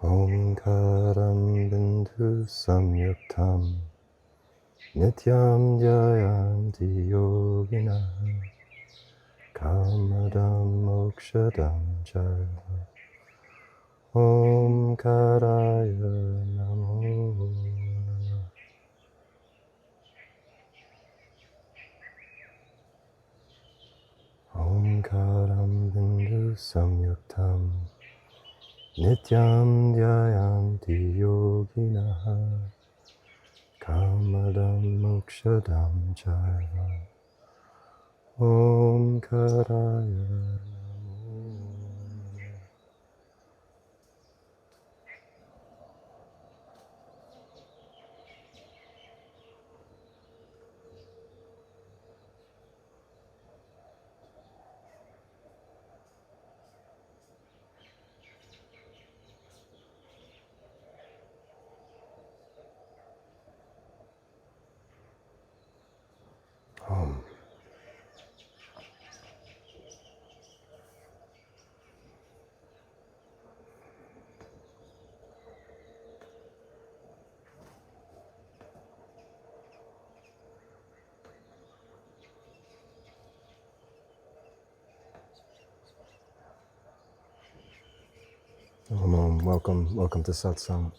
Omkaram bindu samyuktam nityam dhyayanti yogina kamadam mokshadam jaya. Omkaraya namo namah. Omkaram bindu samyuktam nityam dhyayanti yoginaha kamadam mokshadam jaya. Om Karaya Namo. Om. Om. Welcome to Satsang.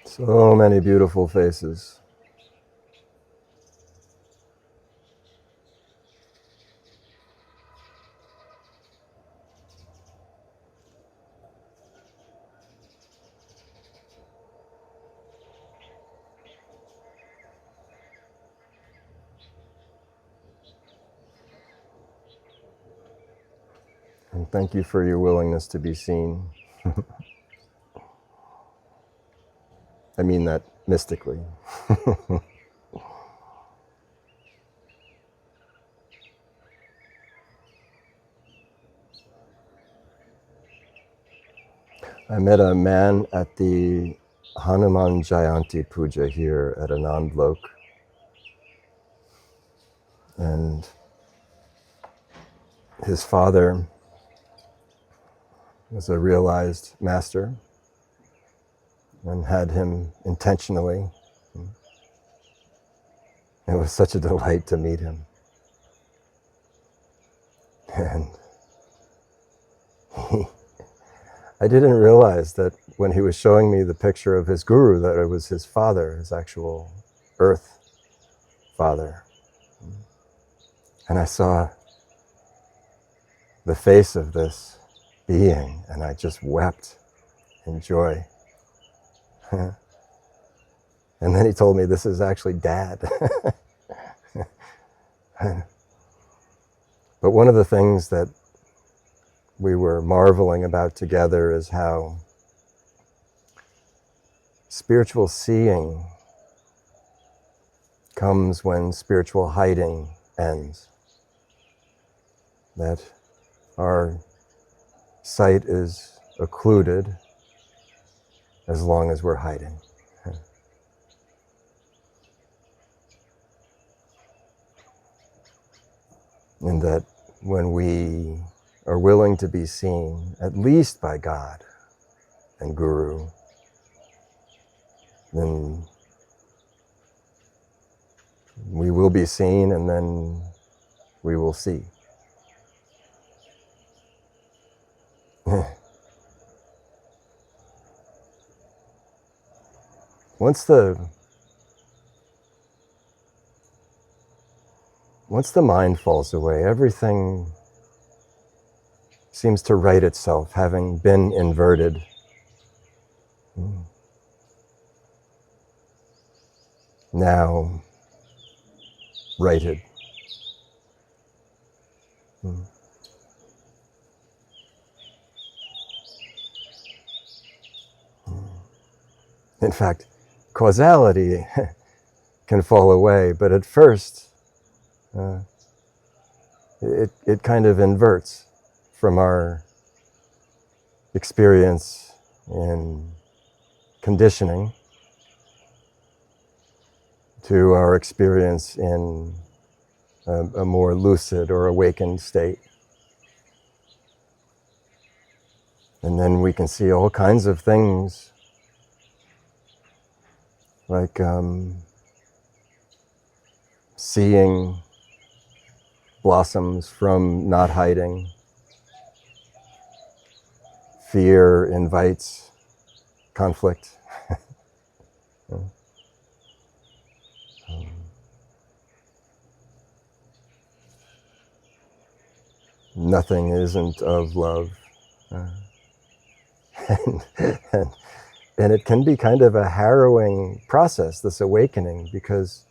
So many beautiful faces. And thank you for your willingness to be seen. I mean that mystically. I met a man at the Hanuman Jayanti Puja here at Anand Lok, and his father was a realized master and had him intentionally. It was such a delight to meet him. And I didn't realize that when he was showing me the picture of his guru, that it was his father, his actual earth father. And I saw the face of this being, and I just wept in joy. And then he told me, this is actually Dad. But one of the things that we were marveling about together is how spiritual seeing comes when spiritual hiding ends. That our sight is occluded as long as we're hiding. And that when we are willing to be seen, at least by God and Guru, then we will be seen, and then we will see. Once the mind falls away, everything seems to right itself, having been inverted. Now righted. In fact, causality can fall away. But at first, it kind of inverts from our experience in conditioning to our experience in a more lucid or awakened state. And then we can see all kinds of things like seeing blossoms from not hiding. Fear invites conflict. Nothing isn't of love. And, and it can be kind of a harrowing process, this awakening, because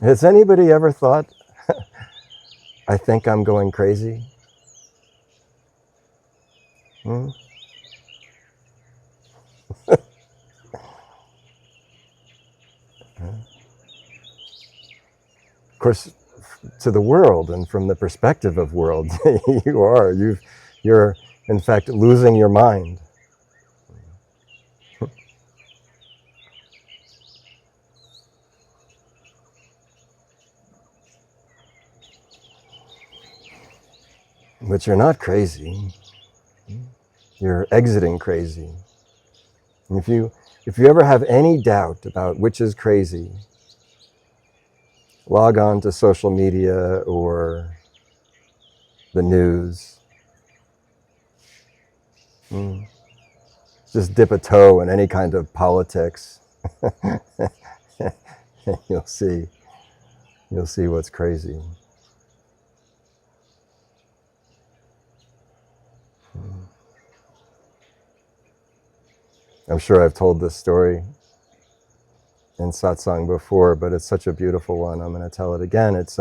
has anybody ever thought, I think I'm going crazy? Of course, to the world and from the perspective of world, you're in fact losing your mind. But you're not crazy. You're exiting crazy. And if you ever have any doubt about which is crazy, log on to social media or the news. Just dip a toe in any kind of politics. You'll see what's crazy. I'm sure I've told this story in Satsang before, but it's such a beautiful one. I'm going to tell it again. It's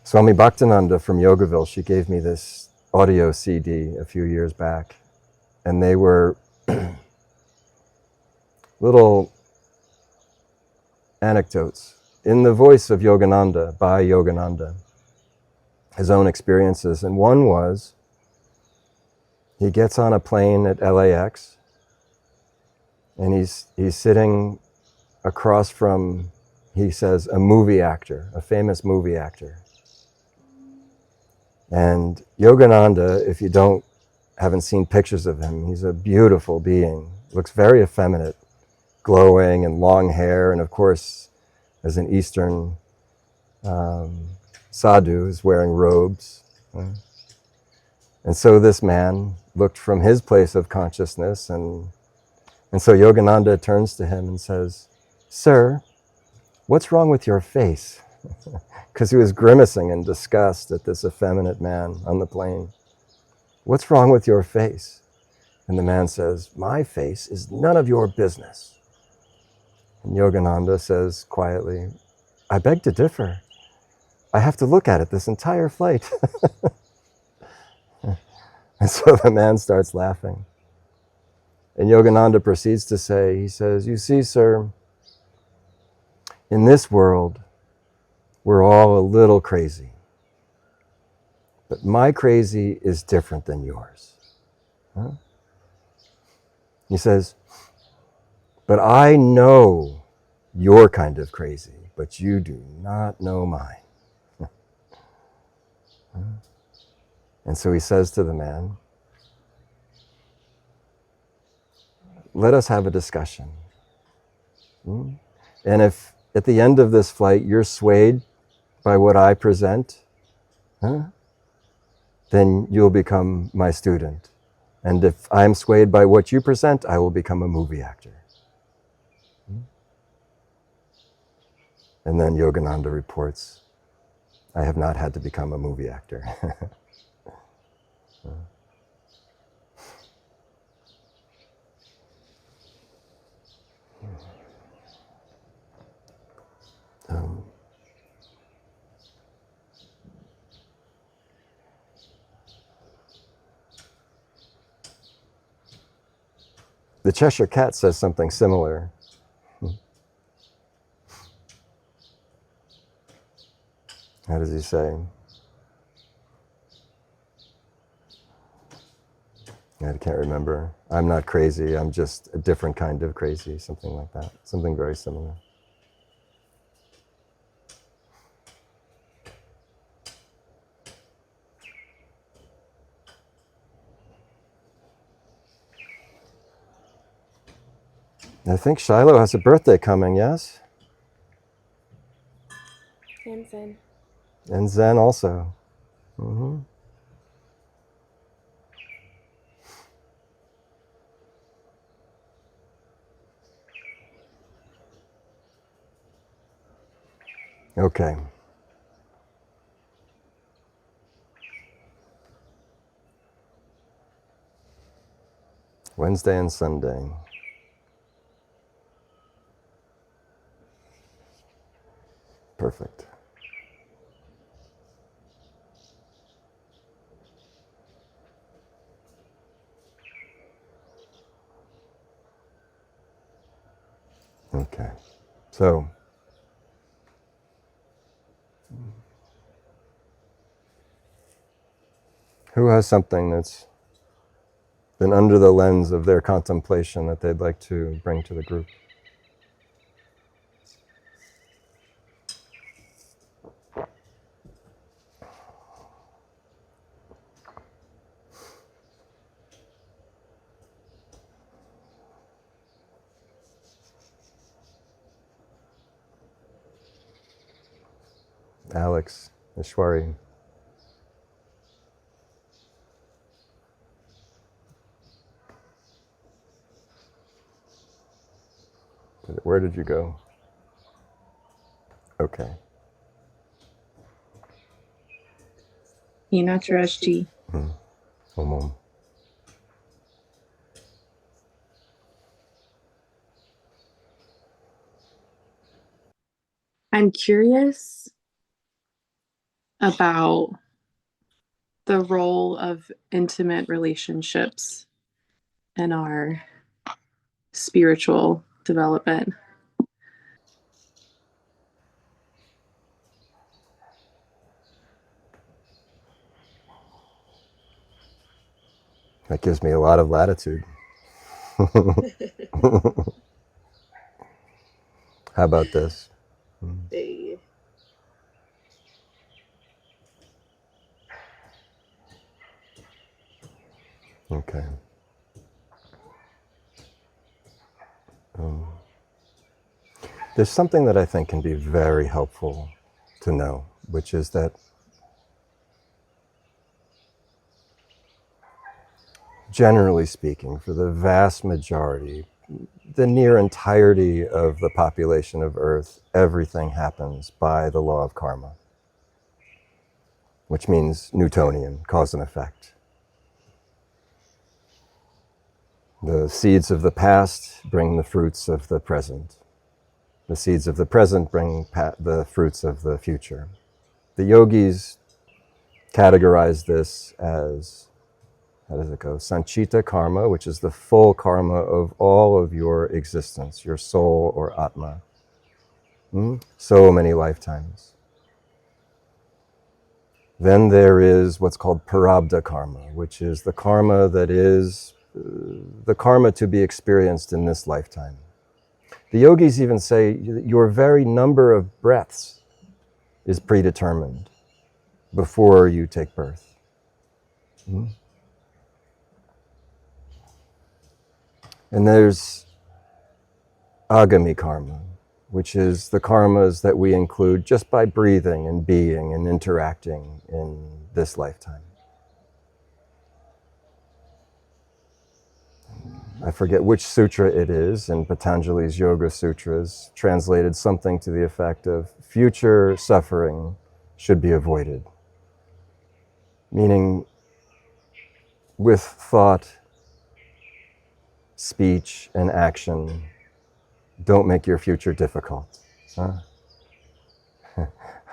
Swami Bhaktinanda from Yogaville. She gave me this audio CD a few years back, and they were little anecdotes in the voice of Yogananda, by Yogananda, his own experiences. And one was, he gets on a plane at LAX, and he's sitting across from, he says, a movie actor, a famous movie actor. And Yogananda, if you haven't seen pictures of him, he's a beautiful being, looks very effeminate, glowing and long hair, and of course, as an Eastern sadhu, is wearing robes. And so this man looked from his place of consciousness, and so Yogananda turns to him and says, "Sir, what's wrong with your face?" Because he was grimacing in disgust at this effeminate man on the plane. "What's wrong with your face?" And the man says, "My face is none of your business." And Yogananda says quietly, "I beg to differ. I have to look at it this entire flight." And so the man starts laughing. And Yogananda proceeds to say, he says, "You see, sir, in this world, we're all a little crazy. But my crazy is different than yours." Huh? He says, "But I know your kind of crazy, but you do not know mine." And so he says to the man, "Let us have a discussion. And if at the end of this flight you're swayed by what I present, then you'll become my student. And if I'm swayed by what you present, I will become a movie actor." And then Yogananda reports, "I have not had to become a movie actor." The Cheshire Cat says something similar. How does he say? I can't remember. I'm not crazy, I'm just a different kind of crazy, something like that. Something very similar. I think Shiloh has a birthday coming, yes? And Zen. And Zen also. Mm-hmm. Okay. Wednesday and Sunday. Perfect. Okay. So, who has something that's been under the lens of their contemplation that they'd like to bring to the group? Alex, Ishwari. Where did you go? Okay. Nataraj ji. Om. I'm curious about the role of intimate relationships in our spiritual development. That gives me a lot of latitude. How about this? Hey. Okay. There's something that I think can be very helpful to know, which is that generally speaking, for the vast majority, the near entirety of the population of Earth, everything happens by the law of karma, which means Newtonian, cause and effect. The seeds of the past bring the fruits of the present. The seeds of the present bring the fruits of the future. The yogis categorize this as, how does it go? Sanchita karma, which is the full karma of all of your existence, your soul or atma. So many lifetimes. Then there is what's called prarabdha karma, which is the karma that is the karma to be experienced in this lifetime. The yogis even say your very number of breaths is predetermined before you take birth. And there's agami karma, which is the karmas that we include just by breathing and being and interacting in this lifetime. I forget which sutra it is in Patanjali's Yoga Sutras, translated something to the effect of future suffering should be avoided. Meaning, with thought, speech, and action, don't make your future difficult.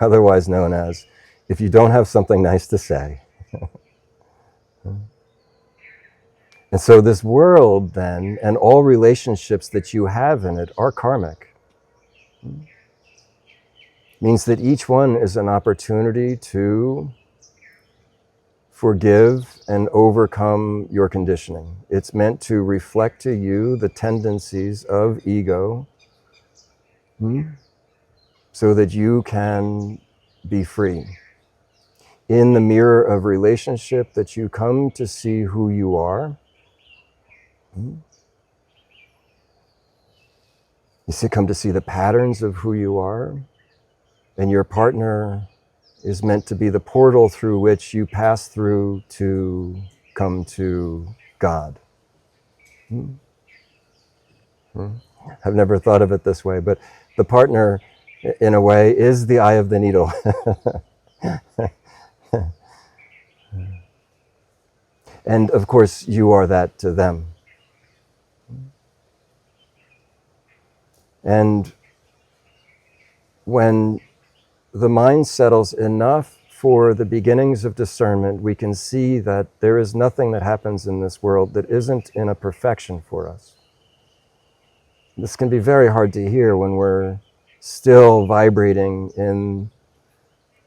Otherwise known as, if you don't have something nice to say. And so this world then, and all relationships that you have in it are karmic. means that each one is an opportunity to forgive and overcome your conditioning. It's meant to reflect to you the tendencies of ego, so that you can be free. In the mirror of relationship, that you come to see who you are. You come to see the patterns of who you are, and your partner is meant to be the portal through which you pass through to come to God. I've never thought of it this way, but the partner, in a way, is the eye of the needle. And of course, you are that to them. And when the mind settles enough for the beginnings of discernment, we can see that there is nothing that happens in this world that isn't in a perfection for us. This can be very hard to hear when we're still vibrating in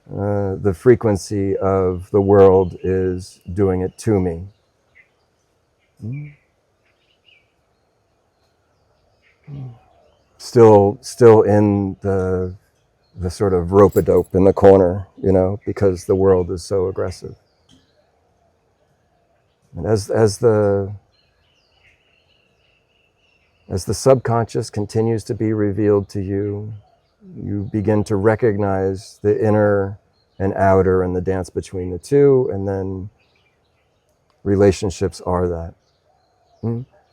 the frequency of the world is doing it to me. Still in the sort of rope-a-dope in the corner, because the world is so aggressive. And as the subconscious continues to be revealed to you, you begin to recognize the inner and outer and the dance between the two, and then relationships are that.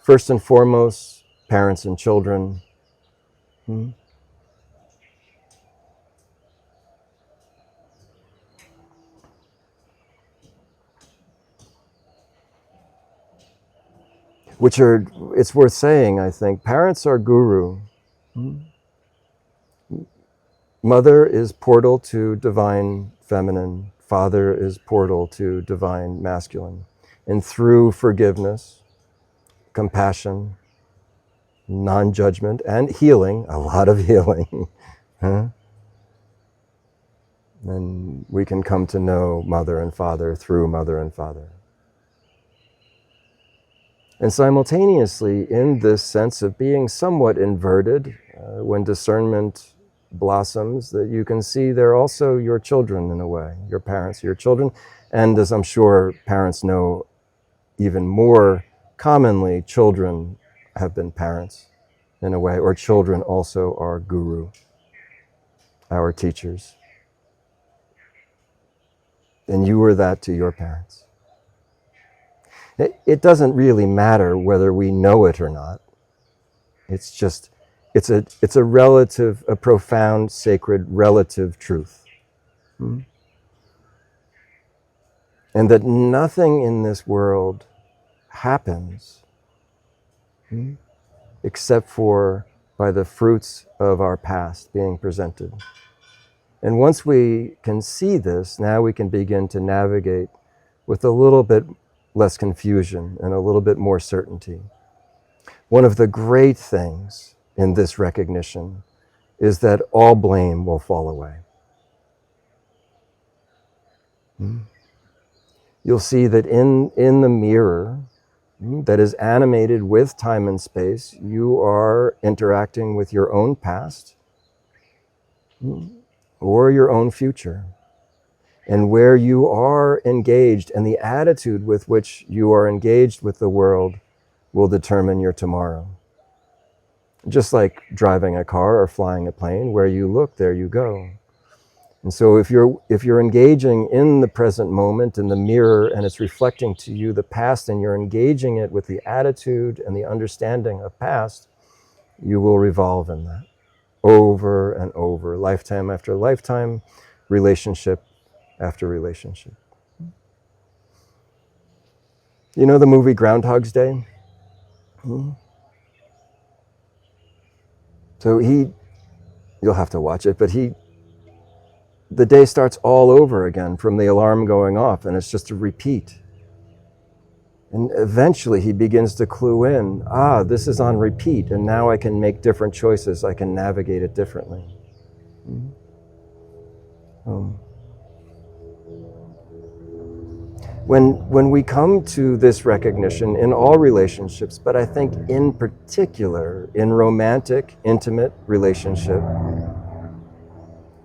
First and foremost, parents and children. Which are, it's worth saying, I think, parents are guru. Mother is portal to divine feminine. Father is portal to divine masculine. And through forgiveness, compassion, non-judgment, and healing, a lot of healing, then we can come to know mother and father through mother and father. And simultaneously, in this sense of being somewhat inverted, when discernment blossoms, that you can see they're also your children in a way. Your parents are your children. And as I'm sure parents know even more commonly, children have been parents in a way, or children also are guru, our teachers. And you were that to your parents. It doesn't really matter whether we know it or not. It's just, it's a relative, a profound, sacred, relative truth. And that nothing in this world happens except for by the fruits of our past being presented. And once we can see this, now we can begin to navigate with a little bit less confusion and a little bit more certainty. One of the great things in this recognition is that all blame will fall away. You'll see that in the mirror that is animated with time and space, you are interacting with your own past or your own future. And where you are engaged and the attitude with which you are engaged with the world will determine your tomorrow. Just like driving a car or flying a plane, where you look, there you go. And so if you're engaging in the present moment in the mirror and it's reflecting to you the past and you're engaging it with the attitude and the understanding of past, you will revolve in that over and over, lifetime after lifetime, relationship after relationship. You know the movie Groundhog's Day? So you'll have to watch it, but the day starts all over again from the alarm going off, and it's just a repeat. And eventually he begins to clue in, this is on repeat, and now I can make different choices. I can navigate it differently. Um, when we come to this recognition in all relationships, but I think in particular in romantic, intimate relationship,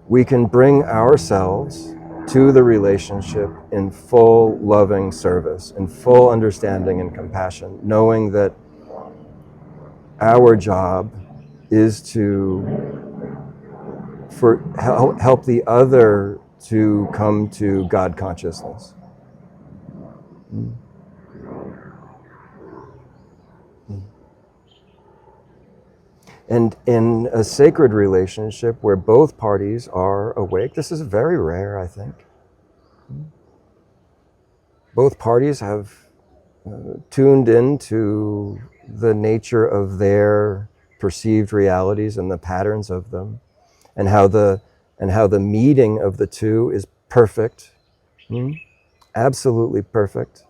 we can bring ourselves to the relationship in full loving service, in full understanding and compassion, knowing that our job is to help the other to come to God consciousness. And in a sacred relationship where both parties are awake, this is very rare, I think. Both parties have tuned into the nature of their perceived realities and the patterns of them, and how the meeting of the two is perfect, absolutely perfect,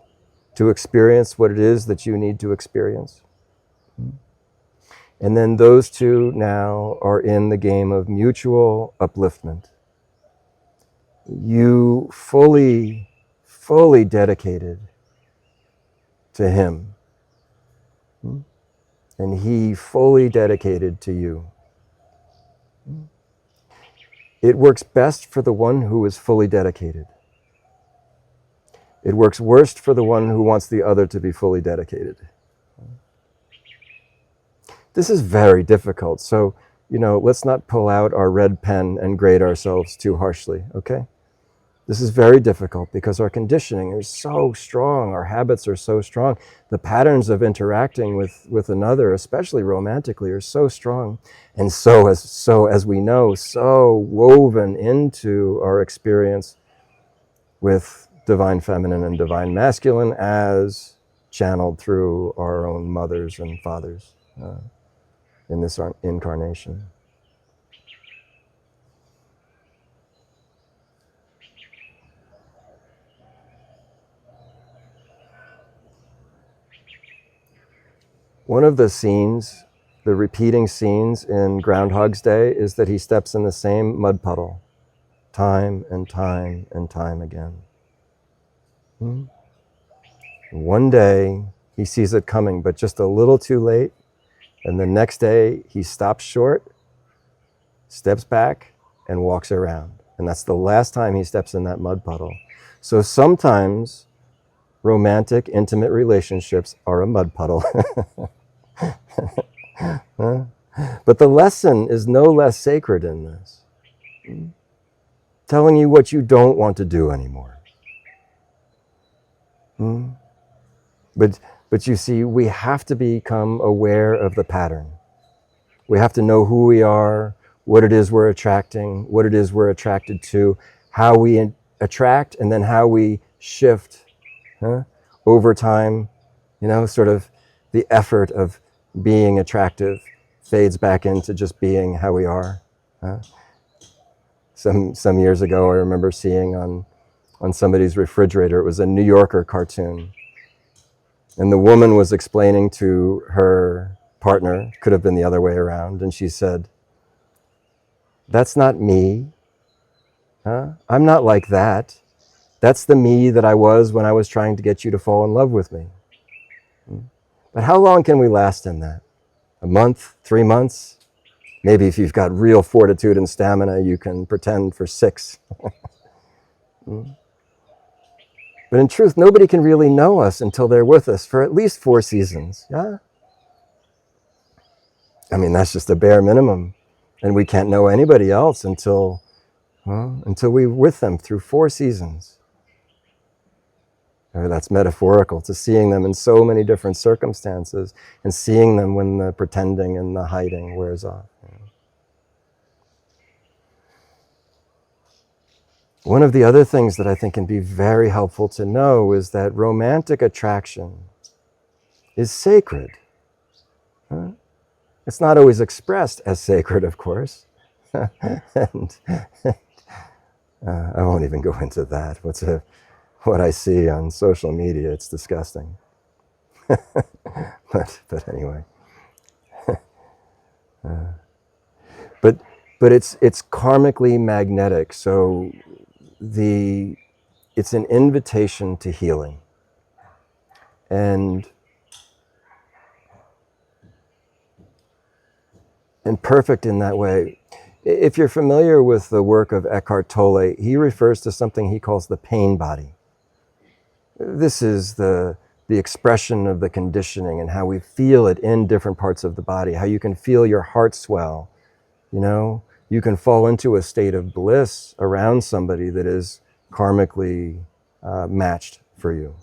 to experience what it is that you need to experience. And then those two now are in the game of mutual upliftment. You fully dedicated to him, and he fully dedicated to you. It works best for the one who is fully dedicated. It works worst for the one who wants the other to be fully dedicated. This is very difficult, so let's not pull out our red pen and grade ourselves too harshly, okay? This is very difficult because our conditioning is so strong, our habits are so strong, the patterns of interacting with another, especially romantically, are so strong, and so as we know, so woven into our experience with divine feminine and divine masculine as channeled through our own mothers and fathers in this incarnation. One of the scenes, the repeating scenes in Groundhog's Day, is that he steps in the same mud puddle time and time and time again. One day he sees it coming, but just a little too late. And the next day he stops short, steps back, and walks around. And that's the last time he steps in that mud puddle. So sometimes romantic, intimate relationships are a mud puddle. But the lesson is no less sacred in this. Telling you what you don't want to do anymore. But you see, we have to become aware of the pattern. We have to know who we are, what it is we're attracting, what it is we're attracted to, how we attract, and then how we shift over time. Sort of the effort of being attractive fades back into just being how we are. Some years ago, I remember seeing on somebody's refrigerator, it was a New Yorker cartoon. And the woman was explaining to her partner, could have been the other way around, and she said, "That's not me. I'm not like that. That's the me that I was when I was trying to get you to fall in love with me." But how long can we last in that? A month, 3 months? Maybe if you've got real fortitude and stamina, you can pretend for 6. But in truth, nobody can really know us until they're with us for at least 4 seasons. Yeah? I mean, that's just a bare minimum. And we can't know anybody else until we're with them through 4 seasons. Or that's metaphorical, to seeing them in so many different circumstances and seeing them when the pretending and the hiding wears off. One of the other things that I think can be very helpful to know is that romantic attraction is sacred. It's not always expressed as sacred, of course. and I won't even go into that. What I see on social media, it's disgusting. but anyway. But but it's karmically magnetic. So it's an invitation to healing. And perfect in that way. If you're familiar with the work of Eckhart Tolle, he refers to something he calls the pain body. This is the expression of the conditioning and how we feel it in different parts of the body, how you can feel your heart swell, you know? You can fall into a state of bliss around somebody that is karmically matched for you.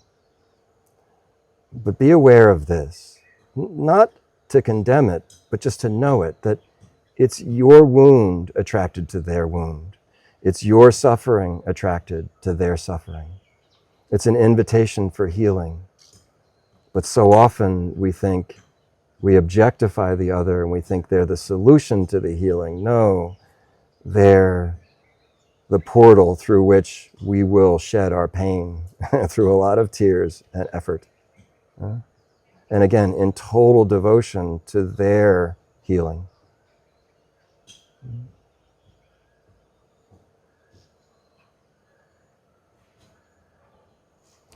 But be aware of this, not to condemn it, but just to know it, that it's your wound attracted to their wound. It's your suffering attracted to their suffering. It's an invitation for healing. But so often we think we objectify the other and we think they're the solution to the healing. No, they're the portal through which we will shed our pain through a lot of tears and effort. And again, in total devotion to their healing.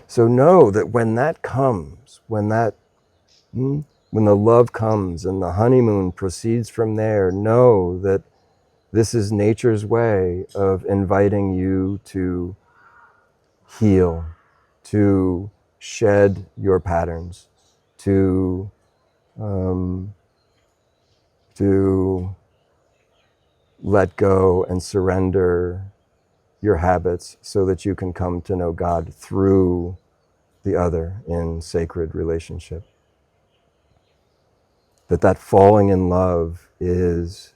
So know that when that comes, when the love comes and the honeymoon proceeds from there, know that this is nature's way of inviting you to heal, to shed your patterns, to let go and surrender your habits so that you can come to know God through the other in sacred relationship. That falling in love is,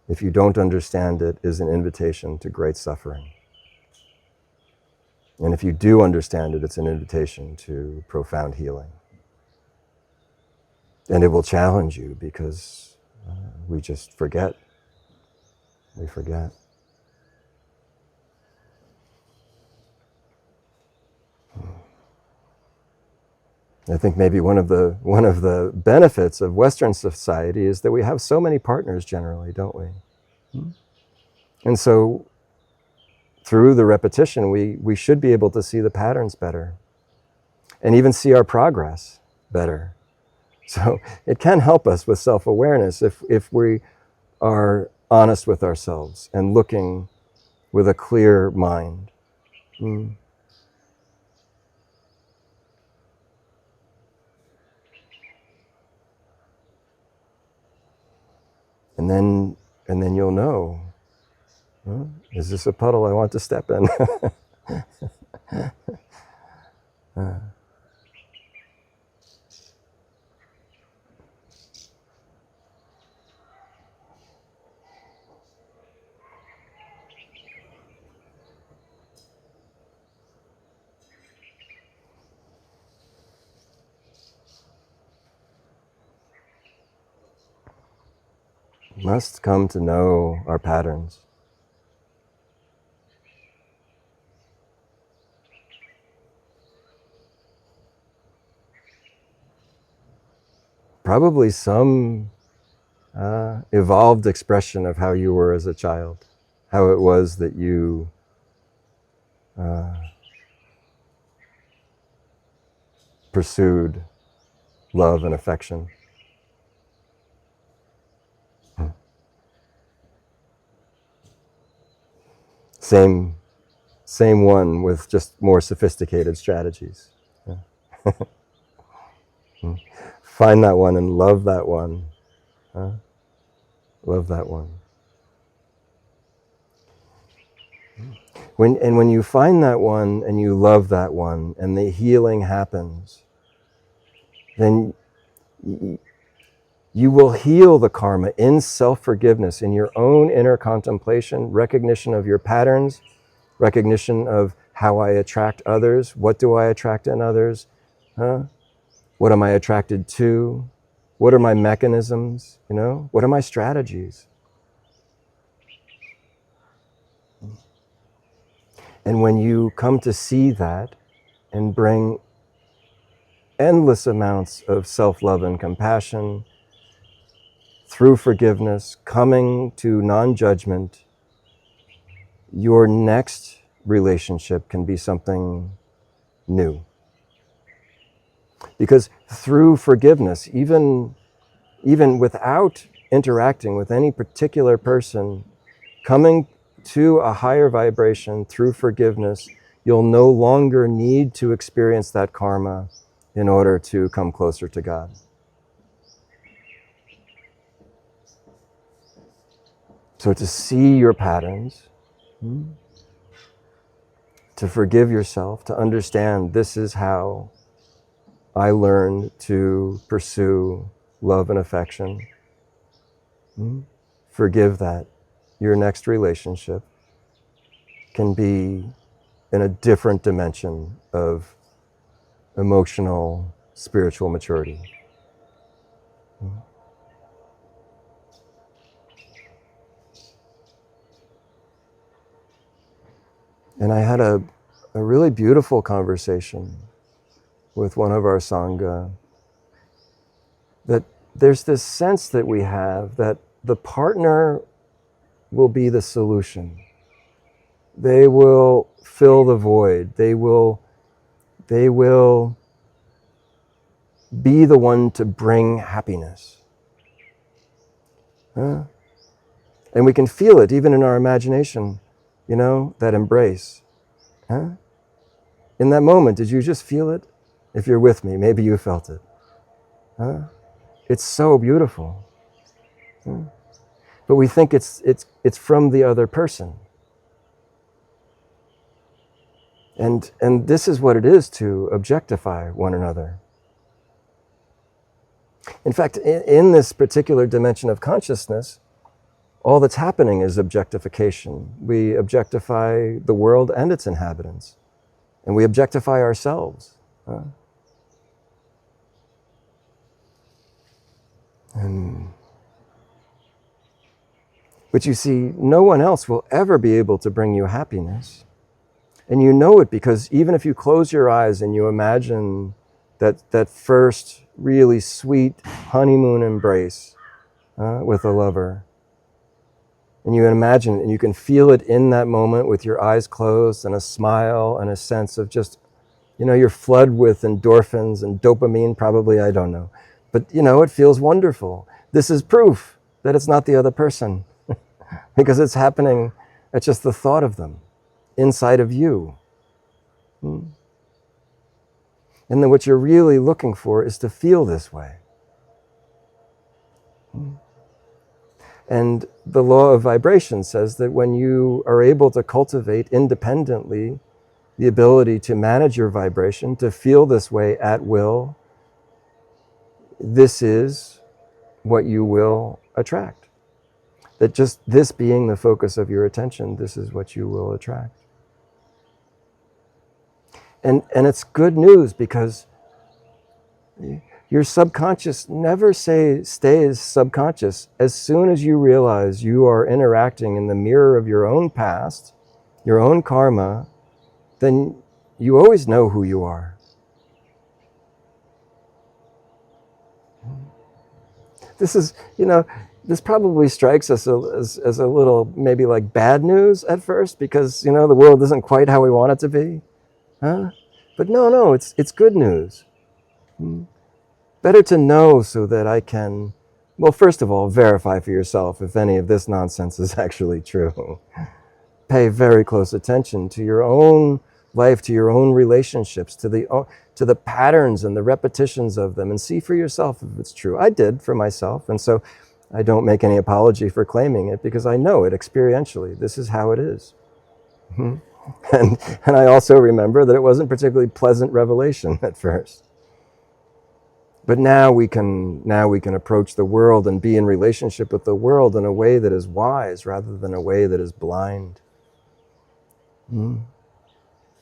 if you don't understand it, is an invitation to great suffering. And if you do understand it, it's an invitation to profound healing. And it will challenge you because we just forget. We forget. I think maybe one of the benefits of Western society is that we have so many partners generally, don't we? And so through the repetition, we should be able to see the patterns better and even see our progress better. So it can help us with self-awareness if we are honest with ourselves and looking with a clear mind. And then you'll know, is this a puddle I want to step in? Must come to know our patterns. Probably some evolved expression of how you were as a child, how it was that you pursued love and affection. Same one with just more sophisticated strategies. Find that one and love that one. Love that one. When you find that one and you love that one and the healing happens, then you will heal the karma in self-forgiveness, in your own inner contemplation, recognition of your patterns, recognition of how I attract others, what do I attract in others, what am I attracted to, what are my mechanisms, what are my strategies. And when you come to see that and bring endless amounts of self-love and compassion through forgiveness, coming to non-judgment, your next relationship can be something new. Because through forgiveness, even without interacting with any particular person, coming to a higher vibration through forgiveness, you'll no longer need to experience that karma in order to come closer to God. So to see your patterns, to forgive yourself, to understand this is how I learned to pursue love and affection. Forgive that. Your next relationship can be in a different dimension of emotional, spiritual maturity. And I had a really beautiful conversation with one of our Sangha, that there's this sense that we have that the partner will be the solution. They will fill the void. They will be the one to bring happiness. And we can feel it even in our imagination, that embrace. In that moment, did you just feel it? If you're with me, maybe you felt it. It's so beautiful. But we think it's from the other person. And this is what it is to objectify one another. In fact, in this particular dimension of consciousness, all that's happening is objectification. We objectify the world and its inhabitants. And we objectify ourselves. But you see, no one else will ever be able to bring you happiness. And you know it because even if you close your eyes and you imagine that first really sweet honeymoon embrace with a lover, and you imagine it and you can feel it in that moment with your eyes closed and a smile and a sense of just, you're flooded with endorphins and dopamine, probably, I don't know. But, it feels wonderful. This is proof that it's not the other person because it's happening at just the thought of them inside of you. And then what you're really looking for is to feel this way. And the law of vibration says that when you are able to cultivate independently the ability to manage your vibration, to feel this way at will, this is what you will attract. That just this being the focus of your attention, this is what you will attract. And it's good news because your subconscious never stays subconscious. As soon as you realize you are interacting in the mirror of your own past, your own karma, then you always know who you are. This is, this probably strikes us as a little maybe like bad news at first because, the world isn't quite how we want it to be. But no, it's good news. Better to know so that I can, well, first of all, verify for yourself if any of this nonsense is actually true. Pay very close attention to your own life, to your own relationships, to the patterns and the repetitions of them, and see for yourself if it's true. I did for myself, and so I don't make any apology for claiming it because I know it experientially. This is how it is. And I also remember that it wasn't particularly pleasant revelation at first. But now we can approach the world and be in relationship with the world in a way that is wise rather than a way that is blind.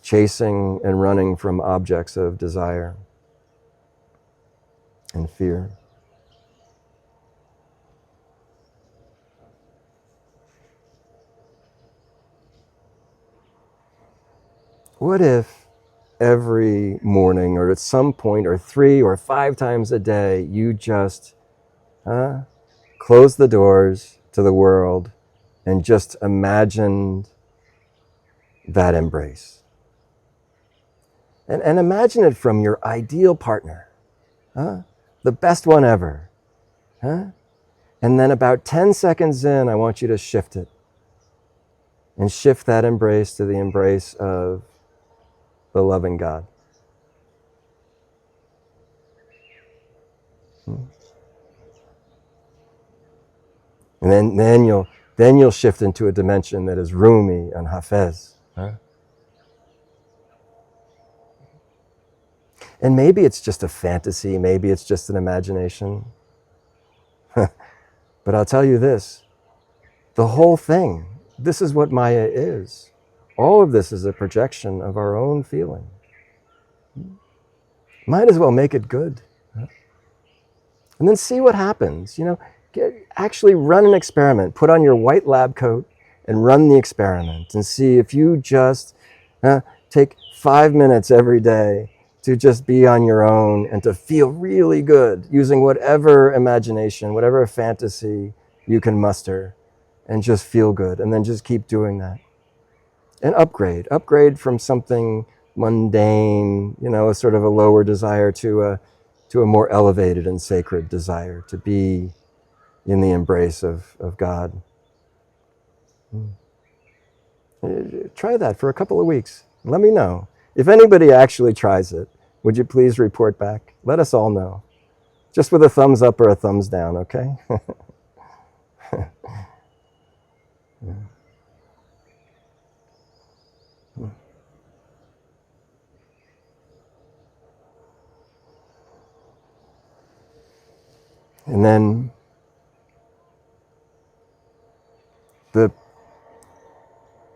Chasing and running from objects of desire and fear. What if every morning or at some point or 3 or 5 times a day you just closed the doors to the world and just imagined that embrace. And imagine it from your ideal partner, huh? The best one ever. Huh? And then about 10 seconds in, I want you to shift it. And shift that embrace to the embrace of the loving God. And then you'll shift into a dimension that is Rumi and Hafez. Huh? And maybe it's just a fantasy, maybe it's just an imagination. But I'll tell you this, the whole thing, this is what Maya is. All of this is a projection of our own feeling. Might as well make it good. And then see what happens. Actually run an experiment. Put on your white lab coat and run the experiment and see if you just take 5 minutes every day to just be on your own and to feel really good using whatever imagination, whatever fantasy you can muster, and just feel good. And then just keep doing that. And upgrade from something mundane, a sort of a lower desire to a more elevated and sacred desire to be in the embrace of God. Try that for a couple of weeks. Let me know. If anybody actually tries it, would you please report back? Let us all know. Just with a thumbs up or a thumbs down, okay? And then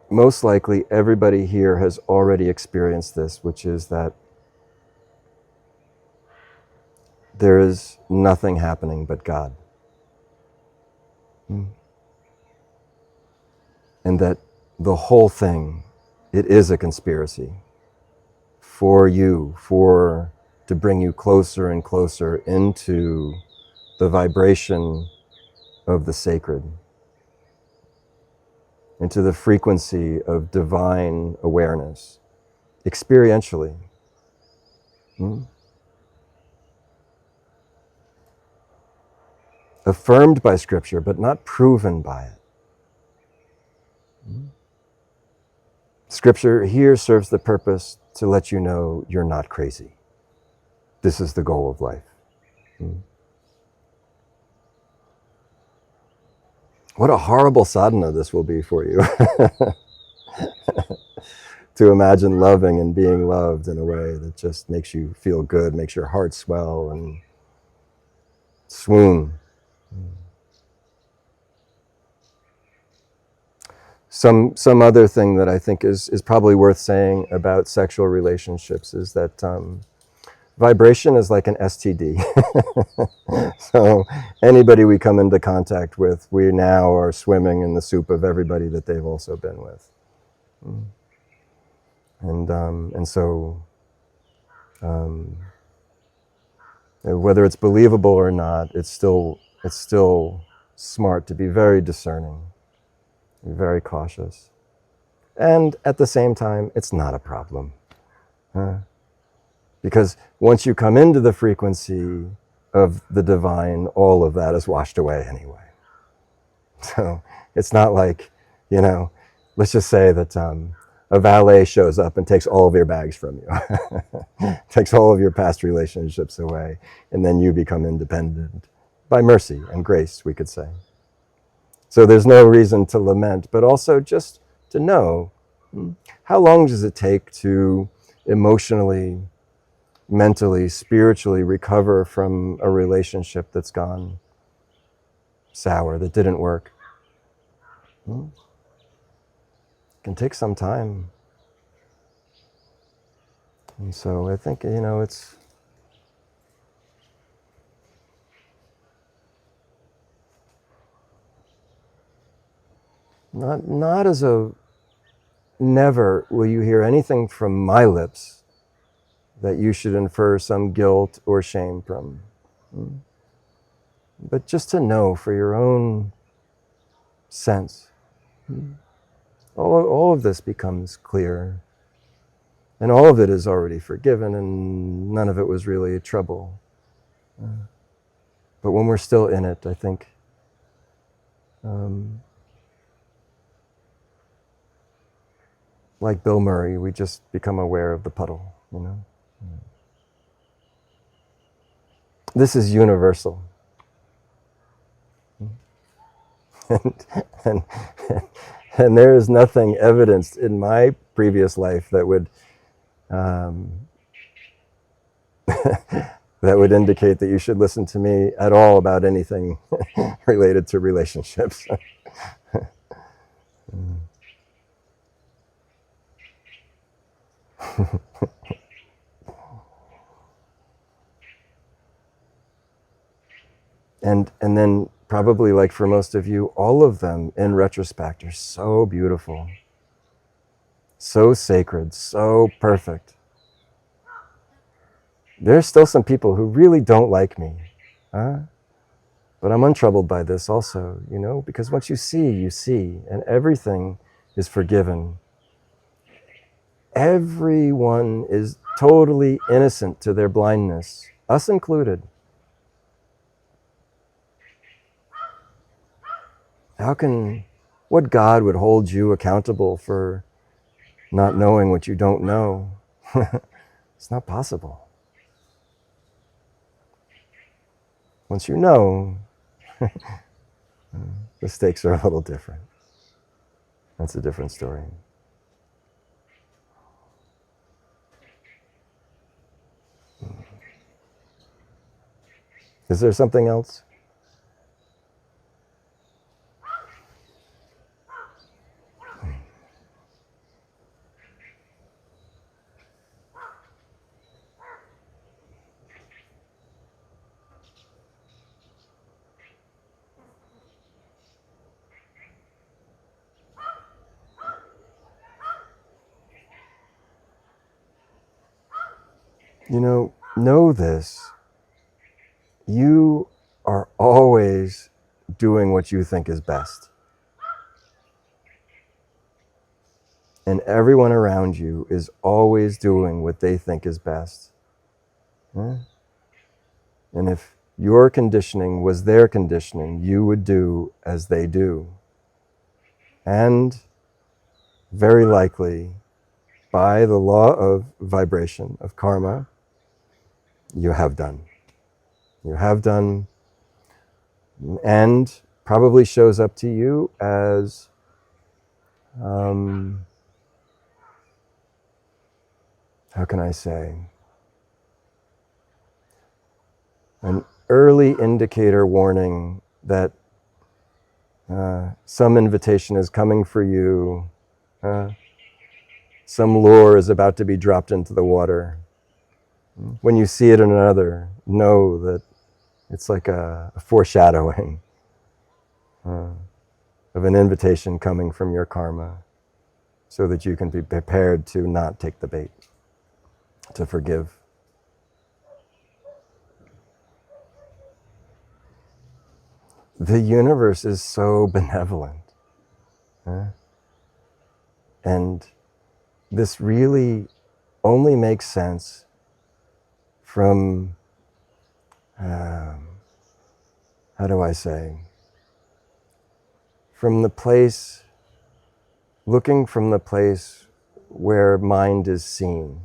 most likely everybody here has already experienced this, which is that there is nothing happening but God. And that the whole thing, it is a conspiracy for you, to bring you closer and closer into the vibration of the sacred, into the frequency of divine awareness, experientially. Affirmed by Scripture, but not proven by it. Scripture here serves the purpose to let you know you're not crazy. This is the goal of life. What a horrible sadhana this will be for you. To imagine loving and being loved in a way that just makes you feel good, makes your heart swell and swoon. Some other thing that I think is probably worth saying about sexual relationships is that vibration is like an STD. So anybody we come into contact with, we now are swimming in the soup of everybody that they've also been with. And so whether it's believable or not, it's still smart to be very discerning, be very cautious. And at the same time, it's not a problem. Because once you come into the frequency of the divine, all of that is washed away anyway. So it's not like, let's just say that a valet shows up and takes all of your bags from you, takes all of your past relationships away, and then you become independent by mercy and grace, we could say. So there's no reason to lament, but also just to know, how long does it take to emotionally, mentally, spiritually recover from a relationship that's gone sour, that didn't work? It can take some time. And so I think, it's not as a, never will you hear anything from my lips that you should infer some guilt or shame from. but just to know for your own sense. All of this becomes clear, and all of it is already forgiven, and none of it was really trouble. But when we're still in it, I think like Bill Murray, we just become aware of the puddle, you know? This is universal. And, and, and there is nothing evidenced in my previous life that would that would indicate that you should listen to me at all about anything related to relationships. And then probably, like for most of you, all of them in retrospect are so beautiful, so sacred, so perfect. There's still some people who really don't like me, huh? But I'm untroubled by this also, you know, because once you see, and everything is forgiven. Everyone is totally innocent to their blindness, us included. What God would hold you accountable for not knowing what you don't know? It's not possible. Once you know, the stakes are a little different. That's a different story. Is there something else? You know this. You are always doing what you think is best. And everyone around you is always doing what they think is best. Huh? And if your conditioning was their conditioning, you would do as they do. And very likely, by the law of vibration, of karma, you have done. You have done, and probably shows up to you as how can I say, an early indicator warning that some invitation is coming for you, some lure is about to be dropped into the water. When you see it in another, know that it's like a foreshadowing of an invitation coming from your karma, so that you can be prepared to not take the bait, to forgive. The universe is so benevolent. And this really only makes sense from, how do I say, from the place, looking from the place where mind is seen.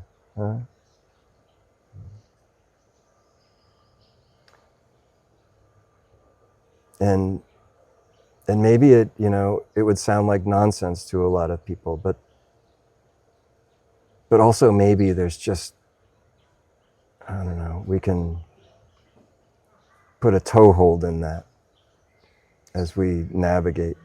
And maybe it would sound like nonsense to a lot of people, but also maybe there's just, I don't know, we can put a toehold in that as we navigate.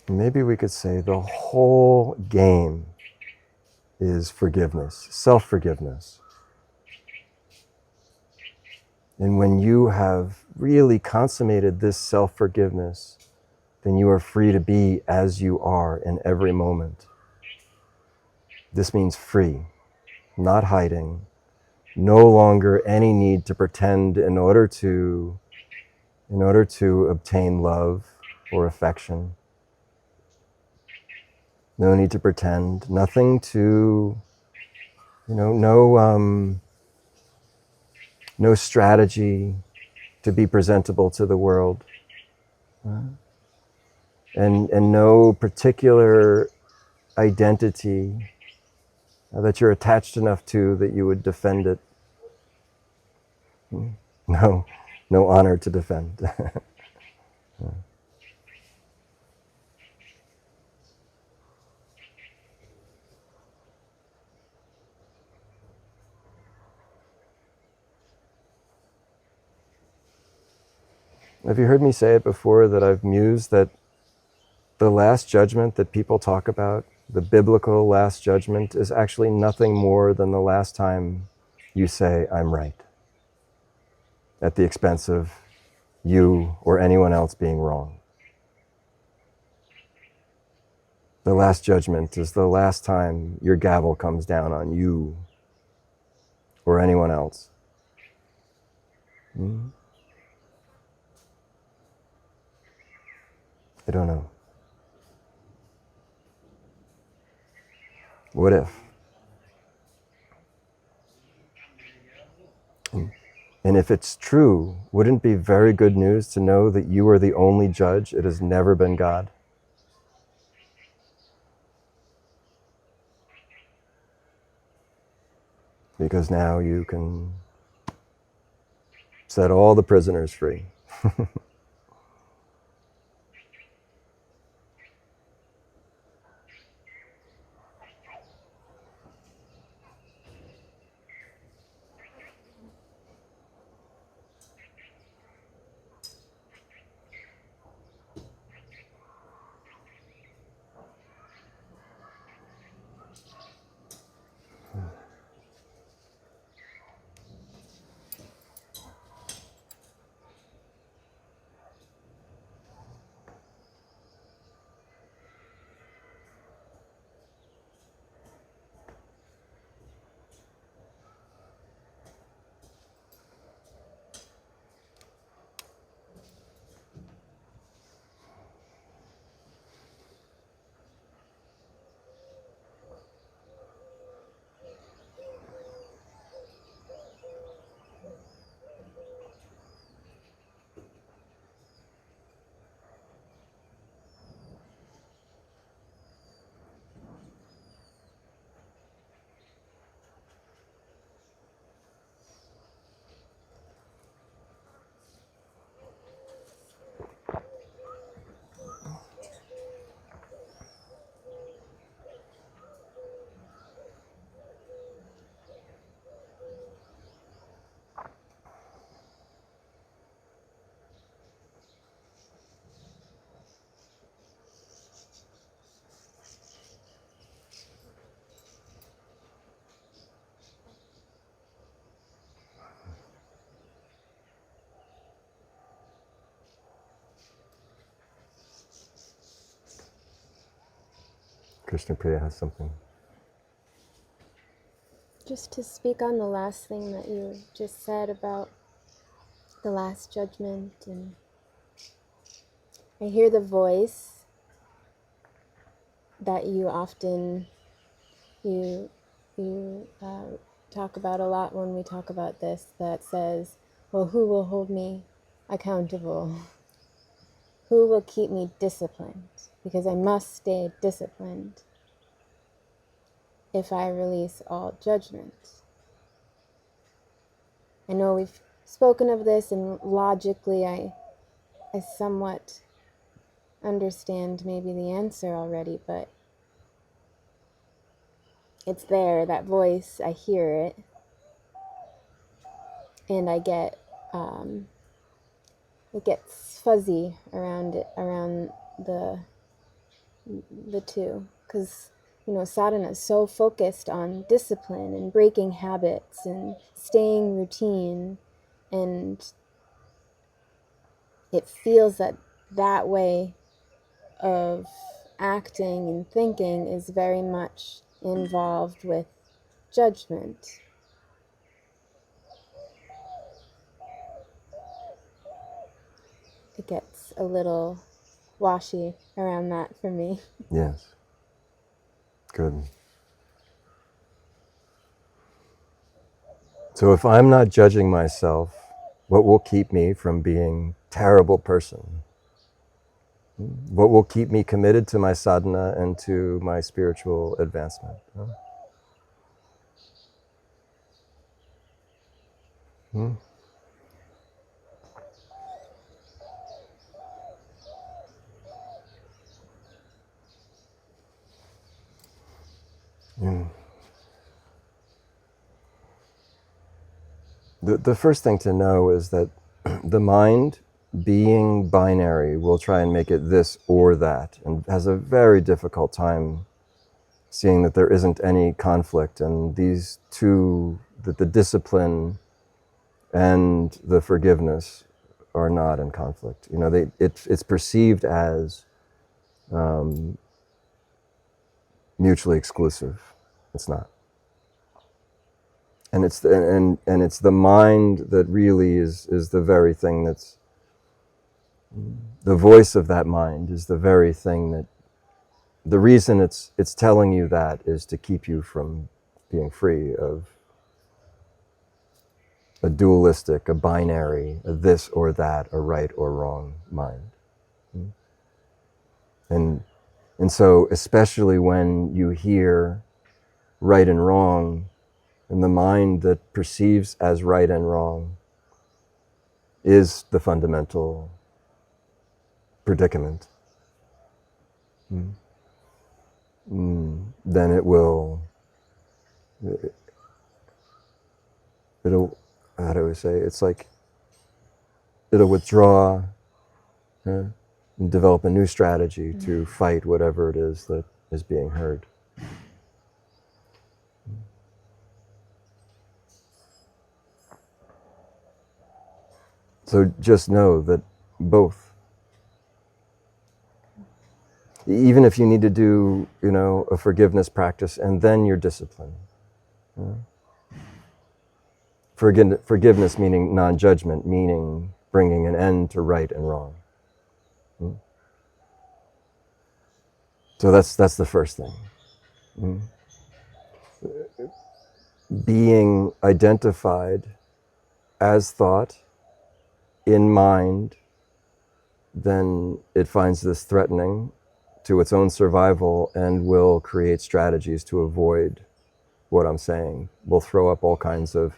Maybe we could say the whole game is forgiveness, self-forgiveness. And when you have really consummated this self-forgiveness, then you are free to be as you are in every moment. This means free, not hiding, no longer any need to pretend in order to obtain love or affection. No need to pretend, nothing to, no strategy to be presentable to the world. And no particular identity that you're attached enough to that you would defend it. No honor to defend. Have you heard me say it before, that I've mused that the last judgment that people talk about, the biblical last judgment, is actually nothing more than the last time you say, I'm right, at the expense of you or anyone else being wrong. The last judgment is the last time your gavel comes down on you or anyone else. I don't know. What if? And if it's true, wouldn't it be very good news to know that you are the only judge? It has never been God. Because now you can set all the prisoners free. Krishna Priya has something. Just to speak on the last thing that you just said about the last judgment, and I hear the voice that you often you talk about a lot when we talk about this, that says, well, who will hold me accountable? Who will keep me disciplined? Because I must stay disciplined if I release all judgment. I know we've spoken of this, and logically I somewhat understand maybe the answer already, but it's there, that voice, I hear it, and I get it gets fuzzy around it, around the the two, because sadhana is so focused on discipline and breaking habits and staying routine, and it feels that that way of acting and thinking is very much involved with judgment. It gets a little washy around that for me. Yes. Good. So if I'm not judging myself, what will keep me from being a terrible person? What will keep me committed to my sadhana and to my spiritual advancement? Hmm? Mm. The first thing to know is that the mind, being binary, will try and make it this or that, and has a very difficult time seeing that there isn't any conflict, and these two, that the discipline and the forgiveness are not in conflict. It's perceived as mutually exclusive. It's not. And it's the mind that really is the very thing that's the voice of that mind is the very thing that the reason it's telling you that is to keep you from being free of a dualistic, a binary, a this or that, a right or wrong mind. And so especially when you hear right and wrong, and the mind that perceives as right and wrong is the fundamental predicament, then it'll, how do we say, it's like it'll withdraw and develop a new strategy to fight whatever it is that is being heard. So just know that both. Even if you need to do, a forgiveness practice and then your discipline. Forgiveness meaning non-judgment, meaning bringing an end to right and wrong. So that's the first thing. Being identified as thought in mind, then it finds this threatening to its own survival and will create strategies to avoid what I'm saying. We'll throw up all kinds of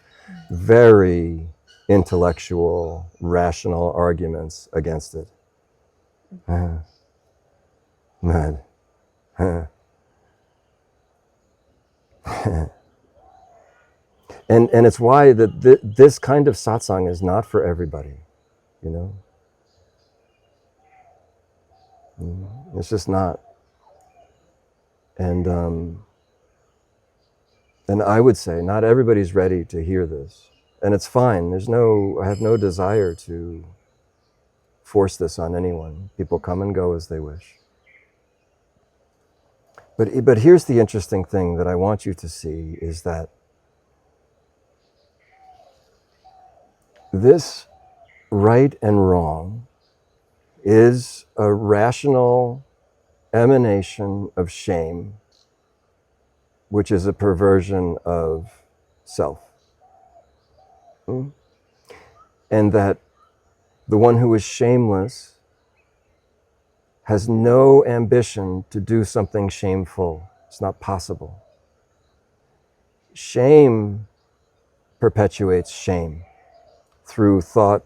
very intellectual, rational arguments against it. Mad. And it's why that this kind of satsang is not for everybody, It's just not. And I would say not everybody's ready to hear this. And it's fine. I have no desire to force this on anyone. People come and go as they wish. But here's the interesting thing that I want you to see is that this right and wrong is a rational emanation of shame, which is a perversion of self. And that the one who is shameless has no ambition to do something shameful. It's not possible. Shame perpetuates shame through thought,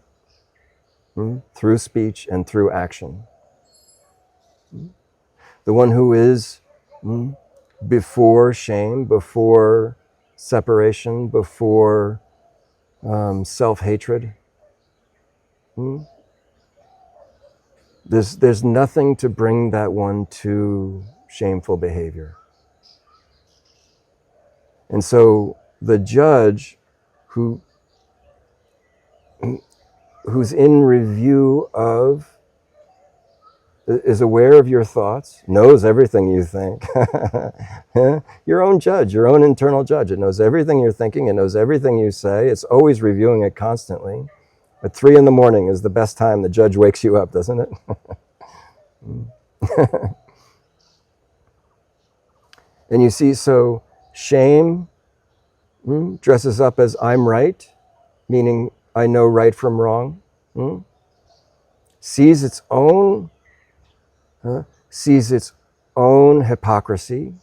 through speech, and through action. The one who is before shame, before separation, before self-hatred, There's nothing to bring that one to shameful behavior. And so the judge who's in review of, is aware of your thoughts, knows everything you think. Your own judge, your own internal judge. It knows everything you're thinking. It knows everything you say. It's always reviewing it constantly. At 3 a.m. is the best time the judge wakes you up, doesn't it? And you see, so shame dresses up as I'm right, meaning I know right from wrong. Sees its own hypocrisy,